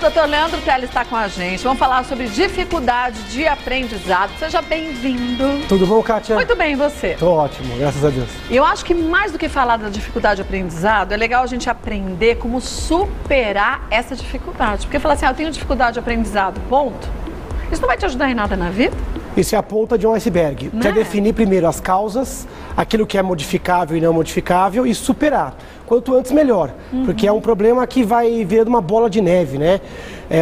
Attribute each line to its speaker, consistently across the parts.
Speaker 1: Dr. Leandro Teles está com a gente. Vamos falar sobre dificuldade de aprendizado. Seja bem-vindo.
Speaker 2: Tudo bom, Kátia?
Speaker 1: Muito bem, e você?
Speaker 2: Tô ótimo, graças a Deus.
Speaker 1: Eu acho que mais do que falar da dificuldade de aprendizado, é legal a gente aprender como superar essa dificuldade. Porque falar assim, eu tenho dificuldade de aprendizado, ponto. Isso não vai te ajudar em nada na vida?
Speaker 2: Isso é a ponta de um iceberg. Quer definir primeiro as causas, aquilo que é modificável e não modificável e superar. Quanto antes, melhor. Porque é um problema que vai virando uma bola de neve, né?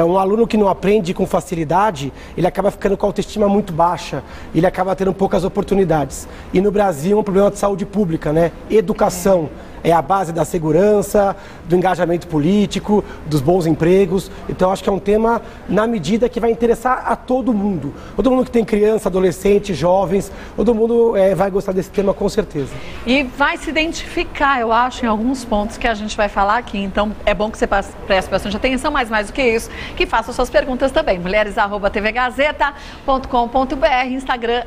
Speaker 2: Um aluno que não aprende com facilidade, ele acaba ficando com a autoestima muito baixa. Ele acaba tendo poucas oportunidades. E no Brasil é um problema de saúde pública, né? Educação. É a base da segurança, do engajamento político, dos bons empregos. Então, acho que é um tema, na medida que vai interessar a todo mundo. Todo mundo que tem criança, adolescente, jovens, todo mundo vai gostar desse tema com certeza.
Speaker 1: E vai se identificar, eu acho, em alguns pontos que a gente vai falar aqui. Então, é bom que você preste bastante atenção, mas mais do que isso, que faça suas perguntas também. mulheres@tvgazeta.com.br, Instagram,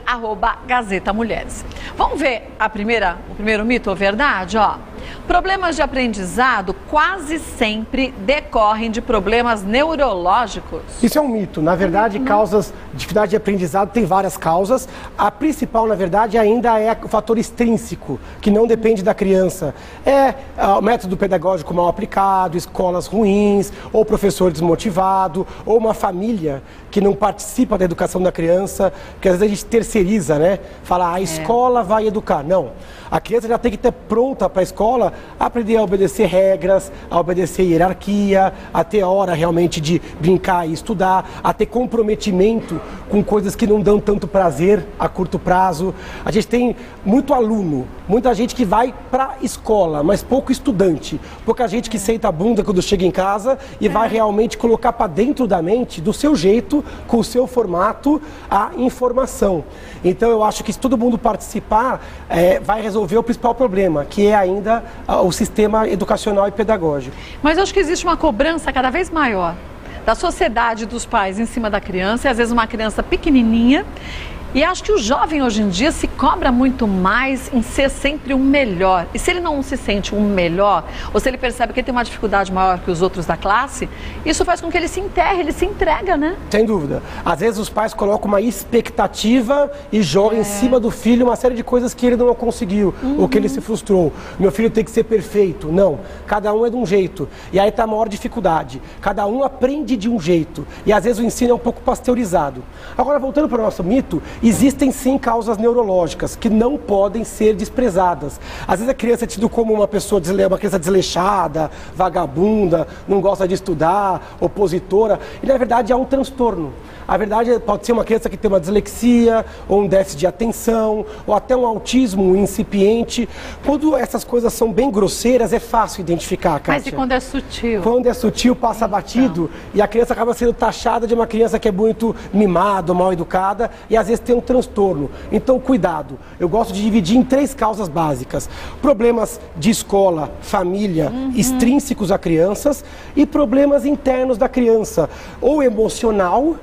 Speaker 1: @GazetaMulheres. Vamos ver o primeiro mito ou verdade, ó. Problemas de aprendizado quase sempre decorrem de problemas neurológicos.
Speaker 2: Isso é um mito. Na verdade, causas de dificuldade de aprendizado tem várias causas. A principal, na verdade, ainda é o fator extrínseco, que não depende da criança. É o método pedagógico mal aplicado, escolas ruins, ou professor desmotivado, ou uma família que não participa da educação da criança, porque às vezes a gente terceiriza, né? Fala, a escola vai educar. Não. A criança já tem que estar pronta para a escola a aprender a obedecer regras, a obedecer hierarquia, a ter hora realmente de brincar e estudar, a ter comprometimento com coisas que não dão tanto prazer a curto prazo. A gente tem muito aluno, muita gente que vai para a escola, mas pouco estudante. Pouca gente que senta a bunda quando chega em casa e vai realmente colocar para dentro da mente, do seu jeito, com o seu formato, a informação. Então eu acho que se todo mundo participar, vai resolver o principal problema, que é ainda o sistema educacional e pedagógico.
Speaker 1: Mas eu acho que existe uma cobrança cada vez maior da sociedade e dos pais em cima da criança, e às vezes uma criança pequenininha. E acho que o jovem hoje em dia se cobra muito mais em ser sempre o melhor. E se ele não se sente um melhor, ou se ele percebe que ele tem uma dificuldade maior que os outros da classe, isso faz com que ele se enterre, ele se entrega, né?
Speaker 2: Sem dúvida. Às vezes os pais colocam uma expectativa e jogam em cima do filho uma série de coisas que ele não conseguiu, ou que ele se frustrou. Meu filho tem que ser perfeito. Não. Cada um é de um jeito. E aí está a maior dificuldade. Cada um aprende de um jeito. E às vezes o ensino é um pouco pasteurizado. Agora, voltando para o nosso mito, existem sim causas neurológicas que não podem ser desprezadas. Às vezes a criança é tida como uma criança desleixada, vagabunda, não gosta de estudar, opositora, e na verdade é um transtorno. A verdade pode ser uma criança que tem uma dislexia, ou um déficit de atenção, ou até um autismo incipiente. Quando essas coisas são bem grosseiras, é fácil identificar, Kátia.
Speaker 1: Mas e quando é sutil?
Speaker 2: Quando é sutil, passa batido, e a criança acaba sendo taxada de uma criança que é muito mimada, mal educada, e às vezes tem um transtorno. Então, cuidado. Eu gosto de dividir em 3 causas básicas. Problemas de escola, família, extrínsecos a crianças, e problemas internos da criança, ou emocional,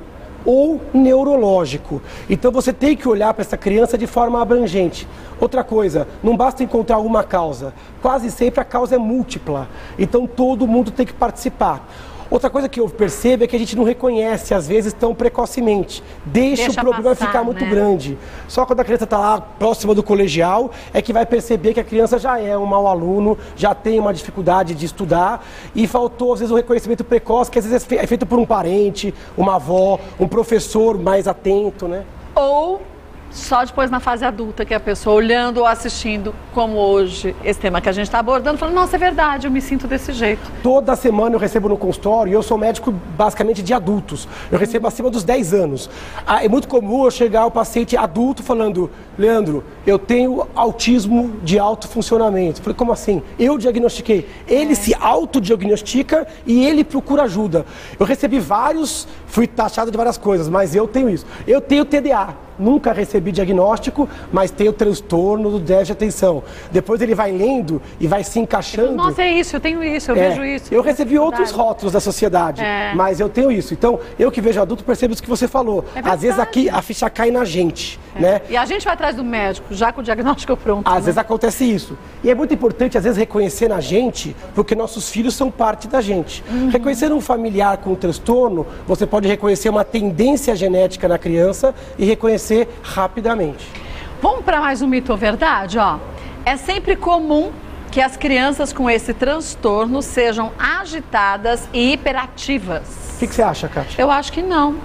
Speaker 2: ou neurológico. Então você tem que olhar para essa criança de forma abrangente. Outra coisa, não basta encontrar uma causa, quase sempre a causa é múltipla, então todo mundo tem que participar. Outra coisa que eu percebo é que a gente não reconhece, às vezes, tão precocemente. Deixa o problema passar, ficar muito grande. Só quando a criança está lá próxima do colegial é que vai perceber que a criança já é um mau aluno, já tem uma dificuldade de estudar e faltou, às vezes, o reconhecimento precoce, que às vezes é feito por um parente, uma avó, um professor mais atento, né?
Speaker 1: Ou só depois na fase adulta, que a pessoa olhando ou assistindo, como hoje, esse tema que a gente está abordando, falando, nossa, é verdade, eu me sinto desse jeito.
Speaker 2: Toda semana eu recebo no consultório, e eu sou médico basicamente de adultos, eu recebo acima dos 10 anos. É muito comum eu chegar ao paciente adulto falando, Leandro, eu tenho autismo de alto funcionamento. Eu falei, como assim? Eu diagnostiquei. Ele se autodiagnostica e ele procura ajuda. Eu recebi vários, fui taxado de várias coisas, mas eu tenho isso. Eu tenho TDA. nunca recebi diagnóstico, mas tenho transtorno do déficit de atenção. Depois ele vai lendo e vai se encaixando.
Speaker 1: Nossa, é isso, eu tenho isso, eu vejo isso.
Speaker 2: Eu recebi outros rótulos da sociedade, mas eu tenho isso. Então, eu que vejo adulto percebo isso que você falou. Às vezes aqui a ficha cai na gente, né?
Speaker 1: E a gente vai atrás do médico, já com o diagnóstico pronto.
Speaker 2: Às vezes acontece isso. E é muito importante, às vezes, reconhecer na gente, porque nossos filhos são parte da gente. Reconhecer um familiar com transtorno, você pode reconhecer uma tendência genética na criança e reconhecer rapidamente.
Speaker 1: Vamos para mais um mito ou verdade, ó. É sempre comum que as crianças com esse transtorno sejam agitadas e hiperativas.
Speaker 2: O que você acha, Kátia?
Speaker 1: Eu acho que não.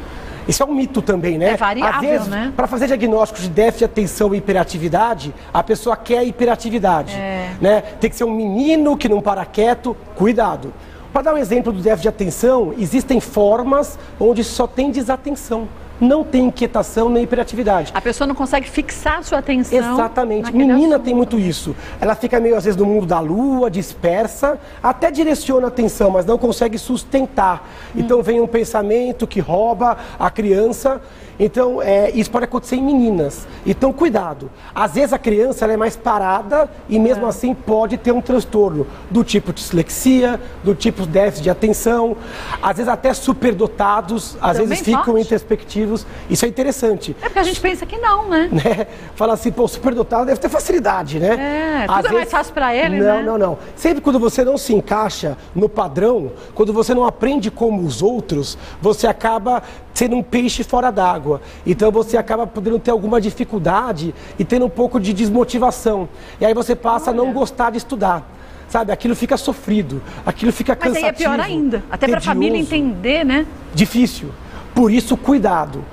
Speaker 2: Isso é um mito também, né?
Speaker 1: É variável,
Speaker 2: às vezes,
Speaker 1: né?
Speaker 2: Para fazer diagnóstico de déficit de atenção e hiperatividade, a pessoa quer hiperatividade, né? Tem que ser um menino que não para quieto, cuidado. Para dar um exemplo do déficit de atenção, existem formas onde só tem desatenção. Não tem inquietação nem hiperatividade.
Speaker 1: A pessoa não consegue fixar sua atenção.
Speaker 2: Exatamente. Menina tem muito isso. Ela fica meio, às vezes, no mundo da lua, dispersa, até direciona a atenção, mas não consegue sustentar. Então vem um pensamento que rouba a criança. Então, isso pode acontecer em meninas. Então, cuidado. Às vezes a criança ela é mais parada e mesmo assim pode ter um transtorno do tipo dislexia, do tipo déficit de atenção, às vezes até superdotados, às
Speaker 1: Também
Speaker 2: vezes ficam
Speaker 1: pode?
Speaker 2: introspectivos. Isso é interessante.
Speaker 1: É porque a gente pensa que não, né?
Speaker 2: Fala assim, pô, o superdotado deve ter facilidade, né?
Speaker 1: Tudo é mais fácil pra ele,
Speaker 2: não,
Speaker 1: né?
Speaker 2: Não. Sempre quando você não se encaixa no padrão, quando você não aprende como os outros, você acaba sendo um peixe fora d'água. Então você acaba podendo ter alguma dificuldade e tendo um pouco de desmotivação. E aí você passa a não gostar de estudar. Sabe, aquilo fica sofrido, aquilo fica cansativo.
Speaker 1: Mas aí é pior ainda, até para a família entender, né?
Speaker 2: Difícil. Por isso, cuidado.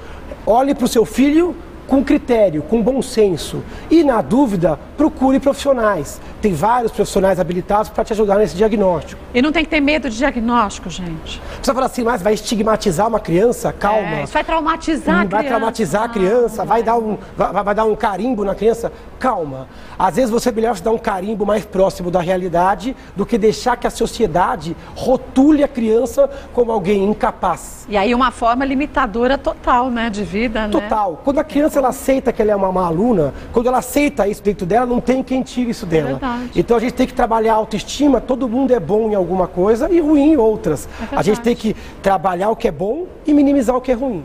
Speaker 2: Olhe para o seu filho com critério, com bom senso. E, na dúvida, procure profissionais. Tem vários profissionais habilitados para te ajudar nesse diagnóstico.
Speaker 1: E não tem que ter medo de diagnóstico, gente.
Speaker 2: Você fala assim, mas vai estigmatizar uma criança? Calma.
Speaker 1: Isso vai traumatizar a criança.
Speaker 2: Vai traumatizar a criança, vai dar um carimbo na criança? Calma. Às vezes você é melhor dar um carimbo mais próximo da realidade do que deixar que a sociedade rotule a criança como alguém incapaz.
Speaker 1: E aí uma forma limitadora total, né, de vida,
Speaker 2: Total.
Speaker 1: Né?
Speaker 2: Quando a criança ela aceita que ela é uma má aluna, quando ela aceita isso dentro dela, não tem quem tire isso dela.
Speaker 1: Verdade.
Speaker 2: Então a gente tem que trabalhar a autoestima, todo mundo é bom em alguma coisa e ruim em outras. A gente tem que trabalhar o que é bom e minimizar o que é ruim.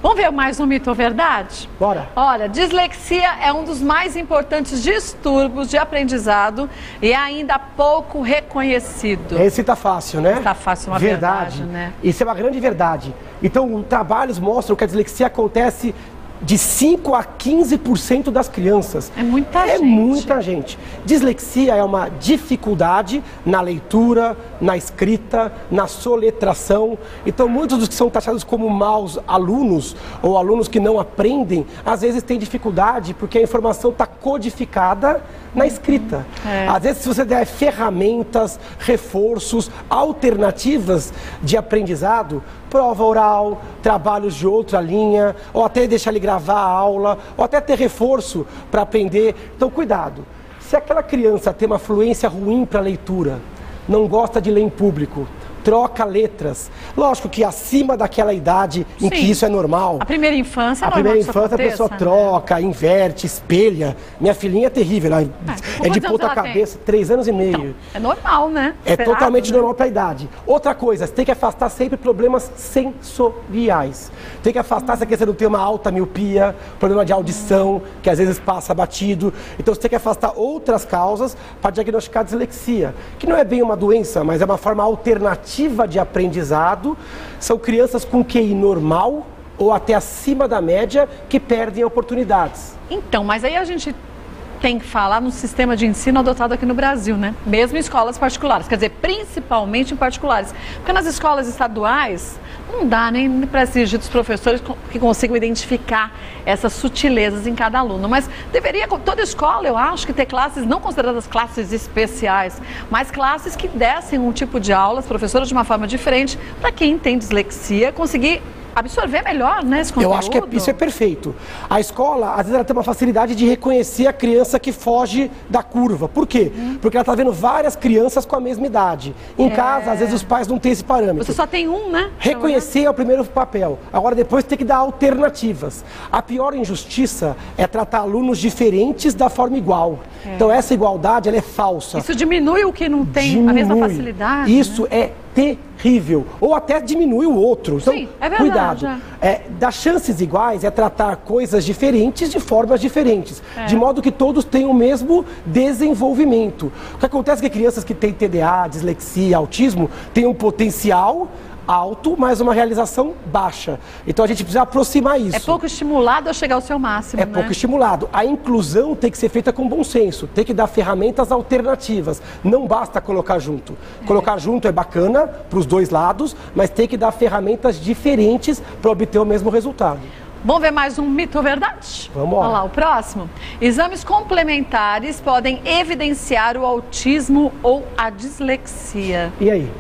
Speaker 1: Vamos ver mais um mito ou verdade?
Speaker 2: Bora.
Speaker 1: Olha, dislexia é um dos mais importantes distúrbios de aprendizado e é ainda pouco reconhecido.
Speaker 2: Esse tá fácil, né?
Speaker 1: Tá fácil, uma verdade, né?
Speaker 2: Isso é uma grande verdade. Então, trabalhos mostram que a dislexia acontece de 5 a 15% das crianças.
Speaker 1: É muita gente.
Speaker 2: É muita gente. Dislexia é uma dificuldade na leitura, na escrita, na soletração. Então, muitos dos que são taxados como maus alunos ou alunos que não aprendem, às vezes têm dificuldade porque a informação está codificada na escrita. Às vezes, se você der ferramentas, reforços, alternativas de aprendizado, prova oral, trabalhos de outra linha, ou até deixar ele gravar a aula, ou até ter reforço para aprender. Então, cuidado. Se aquela criança tem uma fluência ruim para leitura, não gosta de ler em público, troca letras. Lógico que acima daquela idade em que isso é normal.
Speaker 1: A primeira infância é
Speaker 2: normal. A primeira infância a pessoa troca, inverte, espelha. Minha filhinha é terrível, ela é de ponta cabeça, 3 anos e meio.
Speaker 1: Então, é normal, né?
Speaker 2: É totalmente normal para a idade. Outra coisa, você tem que afastar sempre problemas sensoriais. Tem que afastar se a criança não tem uma alta miopia, problema de audição, que às vezes passa batido. Então você tem que afastar outras causas para diagnosticar a dislexia, que não é bem uma doença, mas é uma forma alternativa de aprendizado. São crianças com QI normal ou até acima da média que perdem oportunidades.
Speaker 1: Então, mas aí a gente tem que falar no sistema de ensino adotado aqui no Brasil, né? Mesmo em escolas particulares, quer dizer, principalmente em particulares. Porque nas escolas estaduais não dá nem para exigir dos professores que consigam identificar essas sutilezas em cada aluno. Mas deveria, toda escola, eu acho, que ter classes não consideradas classes especiais, mas classes que dessem um tipo de aulas, professores de uma forma diferente, para quem tem dislexia, conseguir absorver melhor, né, esse conteúdo.
Speaker 2: Eu acho que isso é perfeito. A escola, às vezes, ela tem uma facilidade de reconhecer a criança que foge da curva. Por quê? Porque ela está vendo várias crianças com a mesma idade. Em casa, às vezes, os pais não têm esse parâmetro.
Speaker 1: Você só tem um, né?
Speaker 2: Reconhecer é o primeiro papel. Agora, depois, tem que dar alternativas. A pior injustiça é tratar alunos diferentes da forma igual. Então, essa igualdade, ela é falsa.
Speaker 1: Isso diminui o que não tem a mesma facilidade.
Speaker 2: Isso, né? É terrível. Ou até diminui o outro. Então,
Speaker 1: sim, é verdade,
Speaker 2: cuidado. Dar chances iguais é tratar coisas diferentes de formas diferentes. De modo que todos tenham o mesmo desenvolvimento. O que acontece é que crianças que têm TDA, dislexia, autismo, têm um potencial alto, mas uma realização baixa. Então a gente precisa aproximar isso.
Speaker 1: É pouco estimulado a chegar ao seu máximo,
Speaker 2: É pouco estimulado. A inclusão tem que ser feita com bom senso, tem que dar ferramentas alternativas. Não basta colocar junto. Colocar junto é bacana para os dois lados, mas tem que dar ferramentas diferentes para obter o mesmo resultado.
Speaker 1: Vamos ver mais um mito ou verdade?
Speaker 2: Vamos lá.
Speaker 1: Olha lá, o próximo. Exames complementares podem evidenciar o autismo ou a dislexia.
Speaker 2: E aí?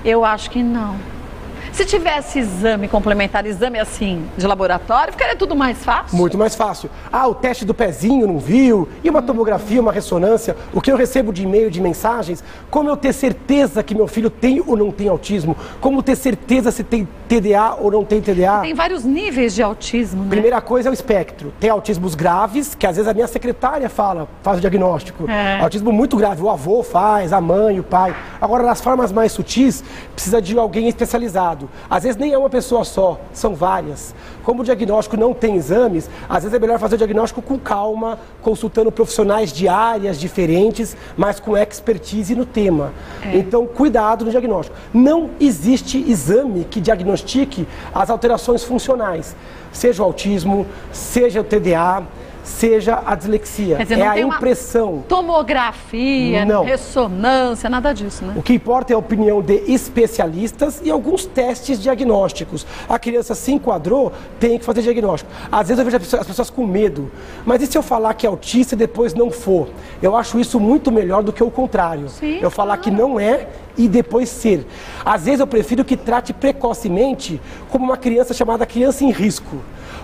Speaker 1: Eu acho que não. Se tivesse exame complementar, exame assim, de laboratório, ficaria tudo mais fácil?
Speaker 2: Muito mais fácil. O teste do pezinho não viu, e uma tomografia, uma ressonância, o que eu recebo de e-mail, de mensagens, como eu ter certeza que meu filho tem ou não tem autismo, como ter certeza se tem TDA ou não tem TDA.
Speaker 1: Tem vários níveis de autismo, né?
Speaker 2: Primeira coisa é o espectro. Tem autismos graves, que às vezes a minha secretária faz o diagnóstico. Autismo muito grave, o avô faz, a mãe, o pai. Agora, nas formas mais sutis, precisa de alguém especializado. Às vezes nem é uma pessoa só, são várias. Como o diagnóstico não tem exames, às vezes é melhor fazer o diagnóstico com calma, consultando profissionais de áreas diferentes, mas com expertise no tema. Então, cuidado no diagnóstico. Não existe exame que diagnostique as alterações funcionais, seja o autismo, seja o TDA, seja a dislexia.
Speaker 1: Quer dizer, não
Speaker 2: é
Speaker 1: tem
Speaker 2: a impressão.
Speaker 1: Tomografia,
Speaker 2: não.
Speaker 1: Ressonância, nada disso, né?
Speaker 2: O que importa é a opinião de especialistas e alguns testes diagnósticos. A criança se enquadrou, tem que fazer diagnóstico. Às vezes eu vejo as pessoas com medo. Mas e se eu falar que é autista e depois não for? Eu acho isso muito melhor do que o contrário.
Speaker 1: Sim,
Speaker 2: eu falar que não é e depois ser. Às vezes eu prefiro que trate precocemente como uma criança chamada criança em risco.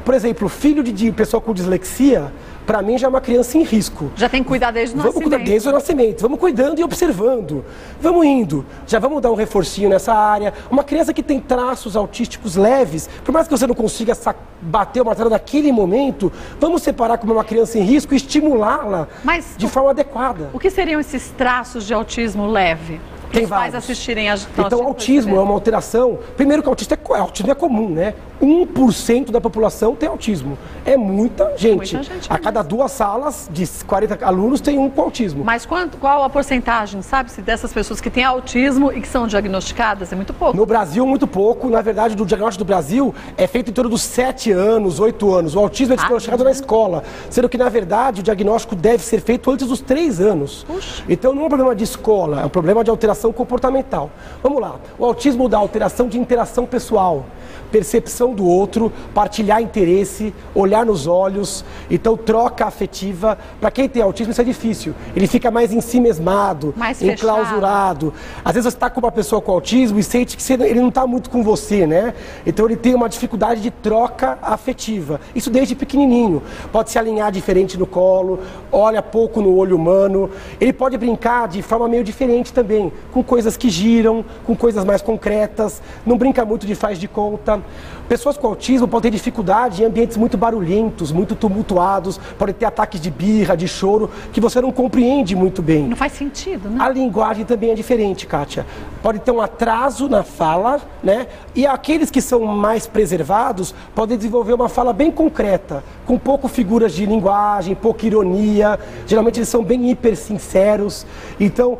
Speaker 2: Por exemplo, filho de pessoa com dislexia, para mim já é uma criança em risco.
Speaker 1: Já tem que cuidar desde o nascimento.
Speaker 2: Vamos cuidar desde o nascimento. Vamos cuidando e observando. Vamos indo. Já vamos dar um reforcinho nessa área. Uma criança que tem traços autísticos leves, por mais que você não consiga bater o martelo naquele momento, vamos separar como uma criança em risco e estimulá-la de forma adequada.
Speaker 1: O que seriam esses traços de autismo leve?
Speaker 2: Tem
Speaker 1: os pais
Speaker 2: vários.
Speaker 1: assistirem a
Speaker 2: Então, autismo é uma alteração. Primeiro que autismo é comum, né? 1% da população tem autismo. É muita gente. A cada 2 salas de 40 alunos tem um com autismo.
Speaker 1: Mas qual a porcentagem, sabe-se, dessas pessoas que têm autismo e que são diagnosticadas? É muito pouco.
Speaker 2: No Brasil, muito pouco. Na verdade, o diagnóstico do Brasil é feito em torno dos 7 anos, 8 anos. O autismo é diagnosticado na escola. Sendo que, na verdade, o diagnóstico deve ser feito antes dos 3 anos.
Speaker 1: Puxa.
Speaker 2: Então, não é um problema de escola, é um problema de alteração comportamental. Vamos lá. O autismo dá alteração de interação pessoal, percepção do outro, partilhar interesse, olhar nos olhos, então troca afetiva. Para quem tem autismo isso é difícil, ele fica mais ensimesmado,
Speaker 1: mais
Speaker 2: enclausurado. Às vezes você está com uma pessoa com autismo e sente que ele não está muito com você, né? Então ele tem uma dificuldade de troca afetiva, isso desde pequenininho. Pode se alinhar diferente no colo, olha pouco no olho humano, ele pode brincar de forma meio diferente também, com coisas que giram, com coisas mais concretas, não brinca muito de faz de conta. Pessoas com autismo podem ter dificuldade em ambientes muito barulhentos, muito tumultuados, podem ter ataques de birra, de choro, que você não compreende muito bem.
Speaker 1: Não faz sentido, né?
Speaker 2: A linguagem também é diferente, Kátia. Pode ter um atraso na fala, né? E aqueles que são mais preservados podem desenvolver uma fala bem concreta, com pouco figuras de linguagem, pouca ironia. Geralmente eles são bem hipersinceros. Então,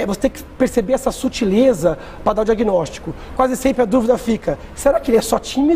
Speaker 2: você tem que perceber essa sutileza para dar o diagnóstico. Quase sempre a dúvida fica, será que ele é só tímido?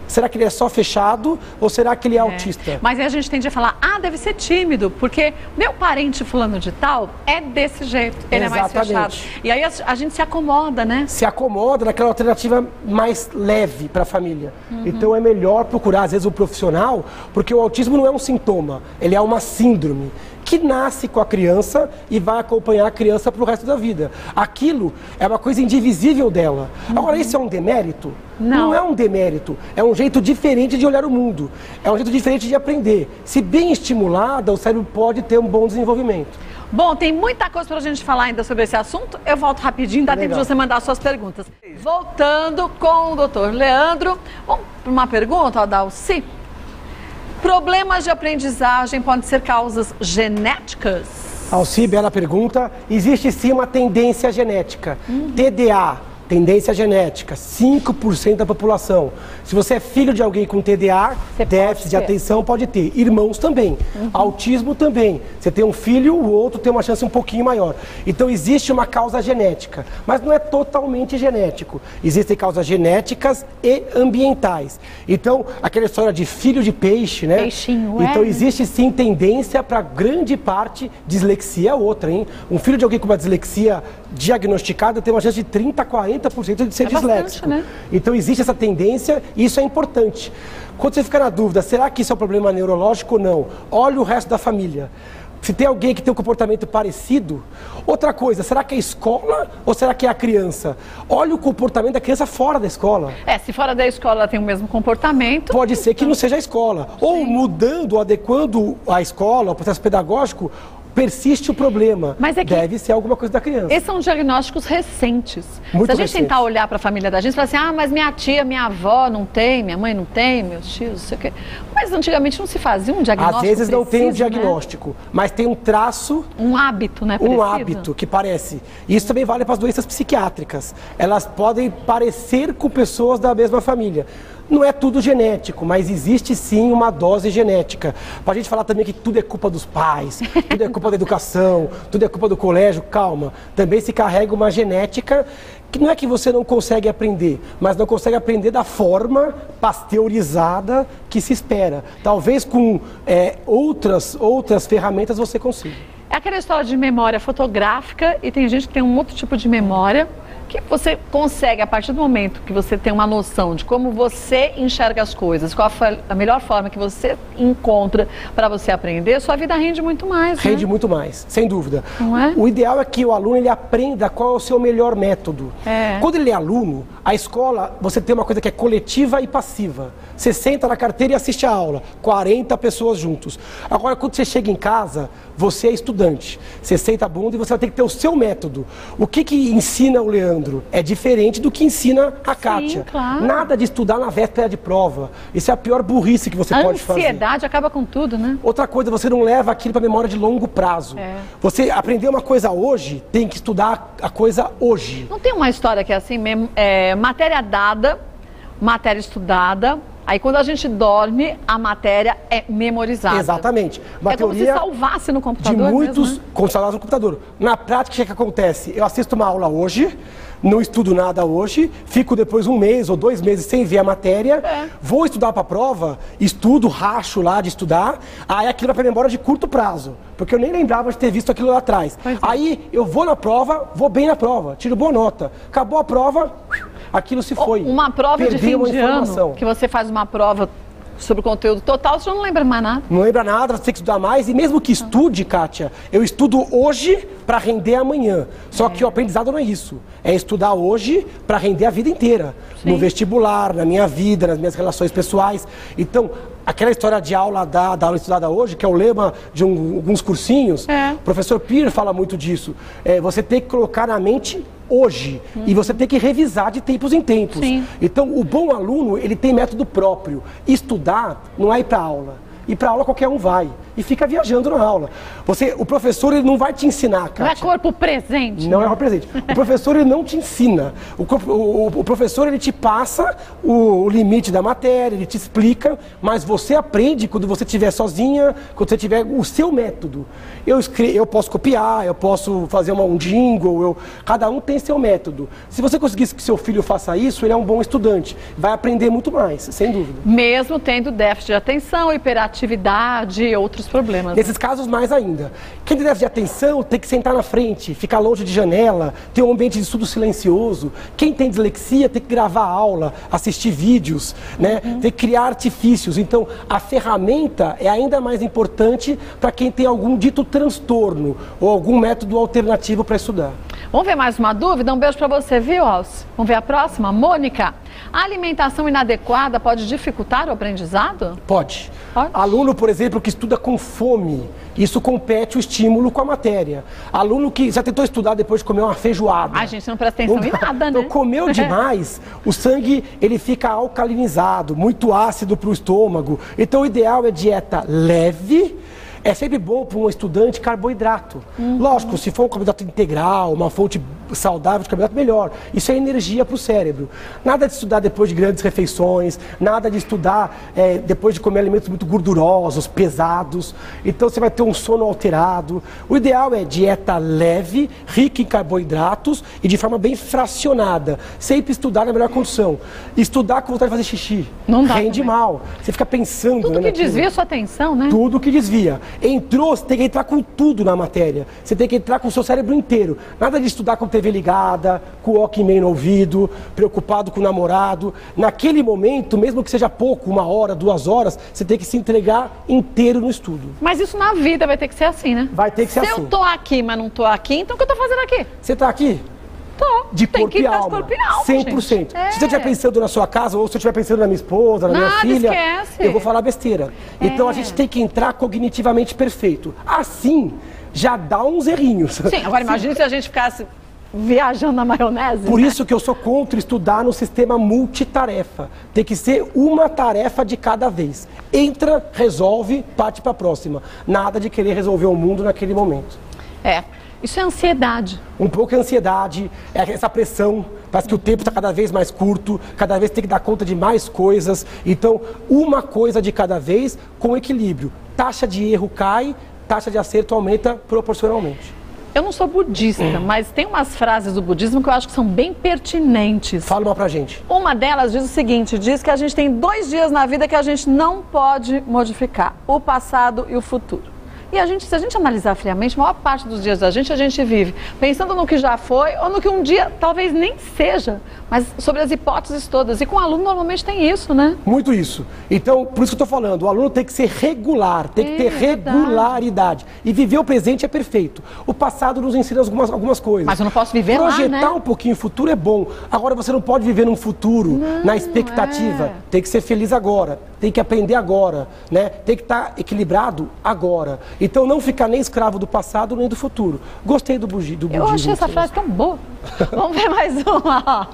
Speaker 2: Será que ele é só fechado ou será que ele é autista?
Speaker 1: Mas aí a gente tende a falar, deve ser tímido, porque meu parente fulano de tal é desse jeito, ele é mais fechado. E aí a gente se acomoda, né?
Speaker 2: Se acomoda naquela alternativa mais leve para a família. Então é melhor procurar, às vezes, um profissional, porque o autismo não é um sintoma, ele é uma síndrome, que nasce com a criança e vai acompanhar a criança para o resto da vida. Aquilo é uma coisa indivisível dela. Agora, isso é um demérito? Não é um demérito, é um jeito diferente de olhar o mundo, é um jeito diferente de aprender. Se bem estimulada, o cérebro pode ter um bom desenvolvimento.
Speaker 1: Bom, tem muita coisa para a gente falar ainda sobre esse assunto. Eu volto rapidinho, dá tempo de você mandar suas perguntas. Voltando com o doutor Leandro, vamos para uma pergunta, Dalci. Problemas de aprendizagem podem ser causas genéticas?
Speaker 2: Alci, bela pergunta. Existe sim uma tendência genética. TDA, tendência genética, 5% da população. Se você é filho de alguém com TDA, déficit de atenção pode ter. Irmãos também. Autismo também. Você tem um filho, o outro tem uma chance um pouquinho maior. Então existe uma causa genética, mas não é totalmente genético. Existem causas genéticas e ambientais. Então, aquela história de filho de peixe, né?
Speaker 1: Peixinho,
Speaker 2: então existe sim tendência para grande parte, dislexia é outra, hein? Um filho de alguém com uma dislexia diagnosticada tem uma chance de 30 a 40% de ser disléxico.
Speaker 1: Bastante, né?
Speaker 2: Então existe essa tendência e isso é importante. Quando você fica na dúvida, será que isso é um problema neurológico ou não? Olha o resto da família. Se tem alguém que tem um comportamento parecido, outra coisa, será que é a escola ou será que é a criança? Olha o comportamento da criança fora da escola.
Speaker 1: Se fora da escola ela tem o mesmo comportamento.
Speaker 2: Pode ser que não seja a escola. Ou mudando, adequando a escola, o processo pedagógico, persiste o problema.
Speaker 1: Mas é que
Speaker 2: deve ser alguma coisa da criança.
Speaker 1: Esses são diagnósticos recentes.
Speaker 2: Muito
Speaker 1: Se a gente
Speaker 2: recentes.
Speaker 1: tentar olhar para a família da gente e falar assim, mas minha tia, minha avó não tem, minha mãe não tem, meus tios, não sei o quê. Mas antigamente não se fazia um diagnóstico.
Speaker 2: Às vezes não tem um
Speaker 1: preciso,
Speaker 2: diagnóstico, né? Mas tem um traço.
Speaker 1: Um hábito, né?
Speaker 2: Um hábito que parece. Isso também vale para as doenças psiquiátricas. Elas podem parecer com pessoas da mesma família. Não é tudo genético, mas existe sim uma dose genética. Para a gente falar também que tudo é culpa dos pais, tudo é culpa da educação, tudo é culpa do colégio, calma. Também se carrega uma genética que não é que você não consegue aprender, mas não consegue aprender da forma pasteurizada que se espera. Talvez com outras ferramentas você consiga.
Speaker 1: É aquela história de memória fotográfica e tem gente que tem um outro tipo de memória que você consegue, a partir do momento que você tem uma noção de como você enxerga as coisas, qual a melhor forma que você encontra para você aprender, sua vida rende muito mais,
Speaker 2: Rende
Speaker 1: né?
Speaker 2: muito mais, sem dúvida.
Speaker 1: Não é?
Speaker 2: O ideal é que o aluno ele aprenda qual é o seu melhor método. Quando ele é aluno, a escola, você tem uma coisa que é coletiva e passiva. Você senta na carteira e assiste a aula, 40 pessoas juntos. Agora, quando você chega em casa, você é estudante. Você senta a bunda e você vai ter que ter o seu método. O que ensina o Leandro é diferente do que ensina a Kátia.
Speaker 1: Claro.
Speaker 2: Nada de estudar na véspera de prova. Isso é a pior burrice que você pode fazer.
Speaker 1: A ansiedade acaba com tudo, né?
Speaker 2: Outra coisa, você não leva aquilo para memória de longo prazo. Você aprender uma coisa hoje, tem que estudar a coisa hoje.
Speaker 1: Não tem uma história que é assim, matéria dada, matéria estudada, aí quando a gente dorme, a matéria é memorizada.
Speaker 2: Exatamente. Uma
Speaker 1: é como se salvasse no computador
Speaker 2: de muitos
Speaker 1: mesmo, né?
Speaker 2: como se salvasse no computador. Na prática, o que acontece? Eu assisto uma aula hoje, não estudo nada hoje, fico depois 1 mês ou 2 meses sem ver a matéria, vou estudar para a prova, estudo, racho lá de estudar, aí aquilo vai para a memória de curto prazo, porque eu nem lembrava de ter visto aquilo lá atrás. Aí eu vou na prova, vou bem na prova, tiro boa nota. Acabou a prova, aquilo se foi.
Speaker 1: Uma prova de
Speaker 2: Perdi
Speaker 1: fim
Speaker 2: uma
Speaker 1: de
Speaker 2: informação.
Speaker 1: ano, que você faz uma prova sobre o conteúdo total, você não lembra mais nada.
Speaker 2: Não lembra nada, você tem que estudar mais. E mesmo que estude, Kátia, eu estudo hoje para render amanhã. Só que o aprendizado não é isso. É estudar hoje para render a vida inteira.
Speaker 1: Sim.
Speaker 2: No vestibular, na minha vida, nas minhas relações pessoais. Então, aquela história de aula da aula estudada hoje, que é o lema de alguns cursinhos, o professor Pierre fala muito disso. Você tem que colocar na mente hoje. E você tem que revisar de tempos em tempos.
Speaker 1: Sim.
Speaker 2: Então, o bom aluno, ele tem método próprio. Estudar não é ir para aula. Ir para aula qualquer um vai. E fica viajando na aula. O professor, ele não vai te ensinar, Kátia.
Speaker 1: Não é corpo presente.
Speaker 2: Não é corpo presente. O professor, ele não te ensina. O professor, ele te passa o limite da matéria, ele te explica, mas você aprende quando você estiver sozinha, quando você tiver o seu método. Eu posso copiar, eu posso fazer um jingle, cada um tem seu método. Se você conseguisse que seu filho faça isso, ele é um bom estudante. Vai aprender muito mais, sem dúvida.
Speaker 1: Mesmo tendo déficit de atenção, hiperatividade, hiperatividade e outros problemas.
Speaker 2: Nesses casos, mais ainda. Quem tem déficit de atenção tem que sentar na frente, ficar longe de janela, ter um ambiente de estudo silencioso. Quem tem dislexia tem que gravar aula, assistir vídeos, né? Tem que criar artifícios. Então, a ferramenta é ainda mais importante para quem tem algum dito transtorno ou algum método alternativo para estudar.
Speaker 1: Vamos ver mais uma dúvida? Um beijo para você, viu, Alce? Vamos ver a próxima? Mônica, a alimentação inadequada pode dificultar o aprendizado?
Speaker 2: Pode.
Speaker 1: Pode?
Speaker 2: Aluno, por exemplo, que estuda com fome, isso compete o estímulo com a matéria. Aluno que já tentou estudar depois de comer uma feijoada.
Speaker 1: A gente não presta atenção em nada, né?
Speaker 2: Então, comeu demais, o sangue ele fica alcalinizado, muito ácido para o estômago. Então, o ideal é dieta leve. É sempre bom para um estudante carboidrato. Lógico, se for um carboidrato integral, uma fonte saudável de carboidrato, melhor. Isso é energia para o cérebro. Nada de estudar depois de grandes refeições, nada de estudar depois de comer alimentos muito gordurosos, pesados. Então você vai ter um sono alterado. O ideal é dieta leve, rica em carboidratos e de forma bem fracionada. Sempre estudar na melhor condição. Estudar com vontade de fazer xixi.
Speaker 1: Não dá
Speaker 2: rende
Speaker 1: também.
Speaker 2: mal. Você fica pensando.
Speaker 1: Tudo que
Speaker 2: naquilo.
Speaker 1: desvia a sua atenção, né?
Speaker 2: Tudo que desvia. Entrou, você tem que entrar com tudo na matéria. Você tem que entrar com o seu cérebro inteiro. Nada de estudar com TV ligada, com o Walkman no ouvido, preocupado com o namorado. Naquele momento, mesmo que seja pouco, 1 hora, 2 horas, você tem que se entregar inteiro no estudo.
Speaker 1: Mas isso na vida vai ter que ser assim, né?
Speaker 2: Vai ter que ser assim.
Speaker 1: Se eu tô aqui, mas não tô aqui, então o que eu tô fazendo aqui?
Speaker 2: Você está aqui?
Speaker 1: Tô.
Speaker 2: De
Speaker 1: Tem
Speaker 2: corpo
Speaker 1: que
Speaker 2: e
Speaker 1: estar de
Speaker 2: alma.
Speaker 1: corpo e alma,
Speaker 2: 100%.
Speaker 1: gente.
Speaker 2: Se você estiver pensando na sua casa, ou se eu estiver pensando na minha esposa, na minha
Speaker 1: Nada,
Speaker 2: filha,
Speaker 1: esquece.
Speaker 2: eu vou falar besteira. Então a gente tem que entrar cognitivamente perfeito. Assim, já dá uns errinhos.
Speaker 1: Sim, agora imagine se a gente ficasse viajando na maionese.
Speaker 2: Por
Speaker 1: né?
Speaker 2: isso que eu sou contra estudar no sistema multitarefa. Tem que ser uma tarefa de cada vez. Entra, resolve, parte para a próxima. Nada de querer resolver o mundo naquele momento.
Speaker 1: Isso é ansiedade.
Speaker 2: Um pouco é ansiedade, é essa pressão, parece que o tempo está cada vez mais curto, cada vez tem que dar conta de mais coisas. Então, uma coisa de cada vez com equilíbrio. Taxa de erro cai, taxa de acerto aumenta proporcionalmente.
Speaker 1: Eu não sou budista, mas tem umas frases do budismo que eu acho que são bem pertinentes.
Speaker 2: Fala uma pra gente.
Speaker 1: Uma delas diz o seguinte, diz que a gente tem 2 dias na vida que a gente não pode modificar, o passado e o futuro. E se a gente analisar friamente, a maior parte dos dias da gente, a gente vive pensando no que já foi ou no que um dia talvez nem seja, mas sobre as hipóteses todas. E com o aluno normalmente tem isso, né?
Speaker 2: Muito isso. Então, por isso que eu estou falando, o aluno tem que ser regular, tem que ter regularidade. E viver o presente é perfeito. O passado nos ensina algumas coisas.
Speaker 1: Mas eu não posso viver lá, né?
Speaker 2: Projetar um pouquinho o futuro é bom. Agora você não pode viver num futuro, na expectativa. Tem que ser feliz agora, tem que aprender agora, né? Tem que estar equilibrado agora. Então não ficar nem escravo do passado nem do futuro. Gostei do budismo.
Speaker 1: Eu achei essa frase tão boa. Vamos ver mais uma, ó.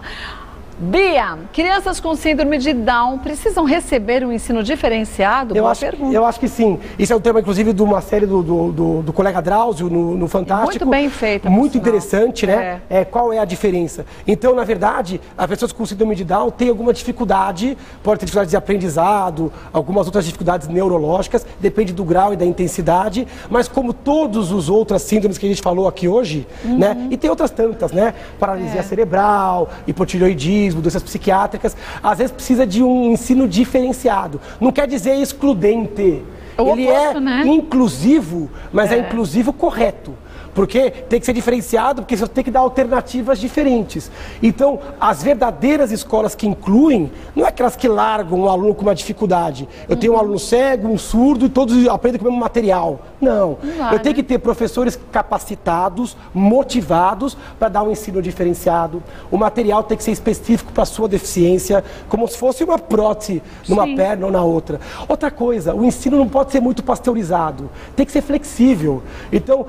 Speaker 1: Bia, crianças com síndrome de Down precisam receber um ensino diferenciado? Boa pergunta.
Speaker 2: Eu acho que sim. Isso é um tema, inclusive, de uma série do colega Drauzio no Fantástico.
Speaker 1: Muito bem feita.
Speaker 2: Muito interessante, né? Qual é a diferença? Então, na verdade, as pessoas com síndrome de Down têm alguma dificuldade, pode ter dificuldade de aprendizado, algumas outras dificuldades neurológicas, depende do grau e da intensidade, mas como todas as outras síndromes que a gente falou aqui hoje, né? E tem outras tantas, né? Paralisia cerebral, hipotireoidismo, doenças psiquiátricas, às vezes precisa de um ensino diferenciado. Não quer dizer excludente. Ele é inclusivo, mas é inclusivo correto. Porque tem que ser diferenciado, porque você tem que dar alternativas diferentes. Então, as verdadeiras escolas que incluem, não é aquelas que largam um aluno com uma dificuldade. Eu tenho um aluno cego, um surdo e todos aprendem com o mesmo material. Não. Eu tenho que ter professores capacitados, motivados para dar um ensino diferenciado. O material tem que ser específico para a sua deficiência, como se fosse uma prótese numa perna ou na outra. Outra coisa, o ensino não pode ser muito pasteurizado. Tem que ser flexível. Então,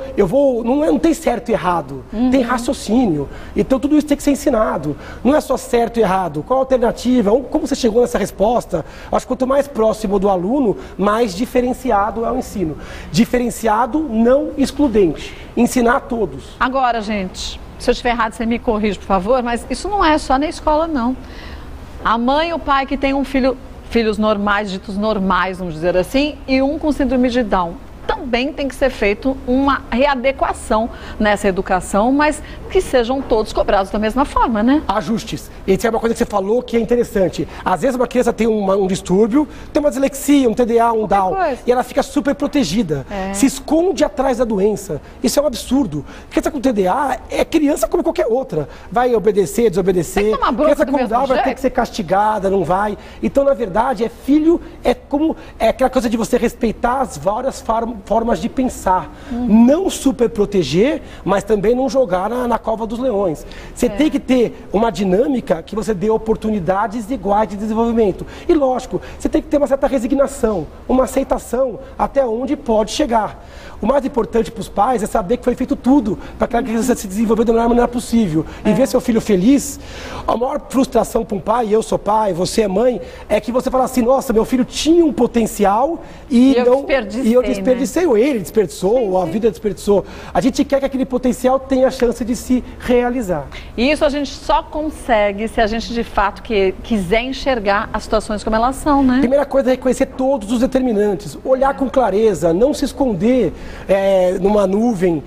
Speaker 2: não tem certo e errado, tem raciocínio. Então tudo isso tem que ser ensinado. Não é só certo e errado. Qual a alternativa? Como você chegou nessa resposta? Acho que quanto mais próximo do aluno, mais diferenciado é o ensino. Diferenciado, não excludente. Ensinar a todos.
Speaker 1: Agora, gente, se eu estiver errado, você me corrige, por favor, mas isso não é só na escola, não. A mãe e o pai que tem filhos normais, ditos normais, vamos dizer assim, e um com síndrome de Down, também tem que ser feito uma readequação nessa educação, mas que sejam todos cobrados da mesma forma, né?
Speaker 2: Ajustes. Isso é uma coisa que você falou que é interessante. Às vezes uma criança tem um distúrbio, tem uma dislexia, um TDA, um Down, e ela fica super protegida, se esconde atrás da doença. Isso é um absurdo. Criança com TDA é criança como qualquer outra. Vai obedecer, desobedecer.
Speaker 1: Tem que tomar bronca
Speaker 2: criança com Down vai ter que ser castigada, não vai. Então, na verdade, é aquela coisa de você respeitar as várias formas de pensar. Não super proteger, mas também não jogar na cova dos leões. Você tem que ter uma dinâmica que você dê oportunidades iguais de desenvolvimento. E lógico, você tem que ter uma certa resignação, uma aceitação até onde pode chegar. O mais importante para os pais é saber que foi feito tudo para que a criança se desenvolver da melhor maneira possível. E ver seu filho feliz. A maior frustração para um pai, eu sou pai, você é mãe, é que você fala assim, nossa, meu filho tinha um potencial e eu desperdicei, ou ele desperdiçou, ou a vida desperdiçou. A gente quer que aquele potencial tenha a chance de se realizar.
Speaker 1: E isso a gente só consegue se a gente de fato quiser enxergar as situações como elas são, né?
Speaker 2: Primeira coisa é reconhecer todos os determinantes, olhar com clareza, não se esconder numa nuvem,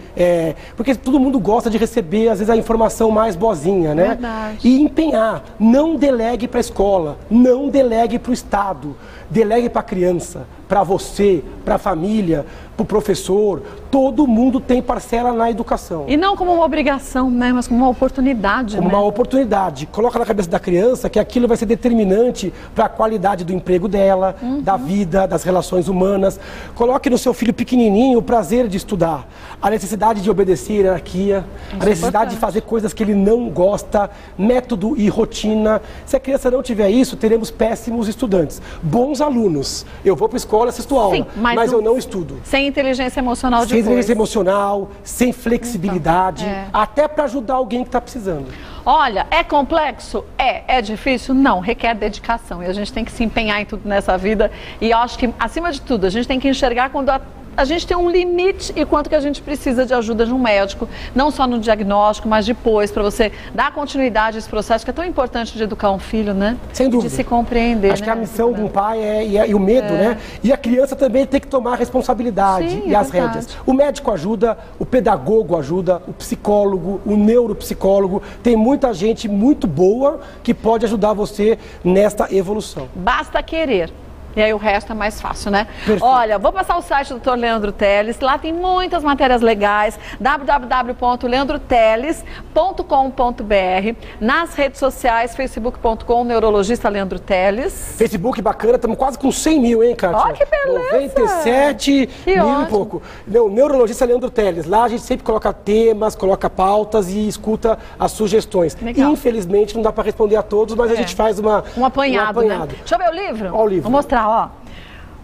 Speaker 2: porque todo mundo gosta de receber, às vezes, a informação mais boazinha, né?
Speaker 1: Verdade.
Speaker 2: E empenhar, não delegue para a escola, não delegue para o Estado, delegue para a criança, para você, para a família, para o professor. Todo mundo tem parcela na educação.
Speaker 1: E não como uma obrigação, né? Mas como uma oportunidade.
Speaker 2: Como uma oportunidade. Coloca na cabeça da criança que aquilo vai ser determinante para a qualidade do emprego dela, da vida, das relações humanas. Coloque no seu filho pequenininho o prazer de estudar, a necessidade de obedecer a hierarquia, a necessidade de fazer coisas que ele não gosta, método e rotina. Se a criança não tiver isso, teremos péssimos estudantes. Bons alunos. Eu vou para a escola, assisto aula, mas eu não estudo.
Speaker 1: Sem inteligência emocional depois.
Speaker 2: Sem inteligência emocional, sem flexibilidade, até para ajudar alguém que está precisando.
Speaker 1: Olha, é complexo? É difícil? Não, requer dedicação. E a gente tem que se empenhar em tudo nessa vida. E eu acho que, acima de tudo, a gente tem que enxergar quando a gente tem um limite e quanto que a gente precisa de ajuda de um médico, não só no diagnóstico, mas depois, para você dar continuidade a esse processo que é tão importante de educar um filho, né?
Speaker 2: Sem dúvida.
Speaker 1: De se compreender.
Speaker 2: Acho que a missão de um pai e o medo, né? E a criança também tem que tomar a responsabilidade e as rédeas. O médico ajuda, o pedagogo ajuda, o psicólogo, o neuropsicólogo. Tem muita gente muito boa que pode ajudar você nesta evolução.
Speaker 1: Basta querer. E aí o resto é mais fácil, né?
Speaker 2: Perfeito.
Speaker 1: Olha, vou passar o site do Dr. Leandro Teles, lá tem muitas matérias legais, www.leandroteles.com.br, nas redes sociais, facebook.com, neurologista Leandro Teles.
Speaker 2: Facebook bacana, estamos quase com 100 mil, hein, Kátia?
Speaker 1: Olha que beleza!
Speaker 2: 97 mil e pouco. Não, neurologista Leandro Teles, lá a gente sempre coloca temas, coloca pautas e escuta as sugestões.
Speaker 1: Legal.
Speaker 2: Infelizmente não dá para responder a todos, mas a gente faz um
Speaker 1: apanhado. Né? Deixa eu ver o livro?
Speaker 2: Olha o livro.
Speaker 1: Vou mostrar. Ó,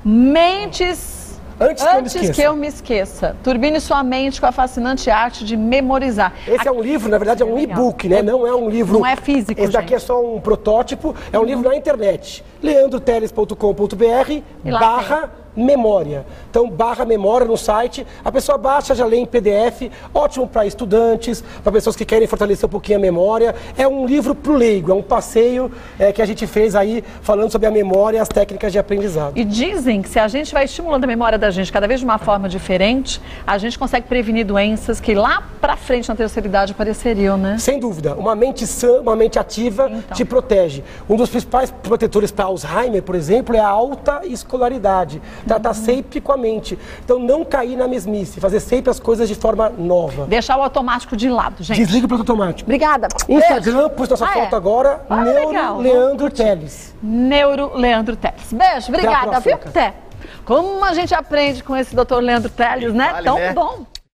Speaker 1: Mentes Antes que eu me esqueça. Turbine sua mente com a fascinante arte de memorizar.
Speaker 2: Esse é um livro, na verdade é um e-book, né? Não é um livro...
Speaker 1: Não é físico,
Speaker 2: Esse daqui é só um protótipo, é um livro na internet. leandroteles.com.br/memória. Então, /memória no site, a pessoa baixa, já lê em PDF, ótimo para estudantes, para pessoas que querem fortalecer um pouquinho a memória. É um livro pro leigo, é um passeio que a gente fez aí, falando sobre a memória e as técnicas de aprendizado.
Speaker 1: E dizem que se a gente vai estimulando a memória da gente cada vez de uma forma diferente, a gente consegue prevenir doenças que lá pra frente, na terceira idade, apareceriam, né?
Speaker 2: Sem dúvida. Uma mente sã, uma mente ativa te protege. Um dos principais protetores para Alzheimer, por exemplo, é a alta escolaridade. Tratar sempre com a mente. Então, não cair na mesmice. Fazer sempre as coisas de forma nova.
Speaker 1: Deixar o automático de lado, gente.
Speaker 2: Desliga o piloto automático.
Speaker 1: Obrigada.
Speaker 2: Instagram, pôs nossa foto agora. Leandro Teles.
Speaker 1: Neuro Leandro Teles. Beijo, obrigada, viu? Até. Como a gente aprende com esse Dr. Leandro Teles, né? Tão bom.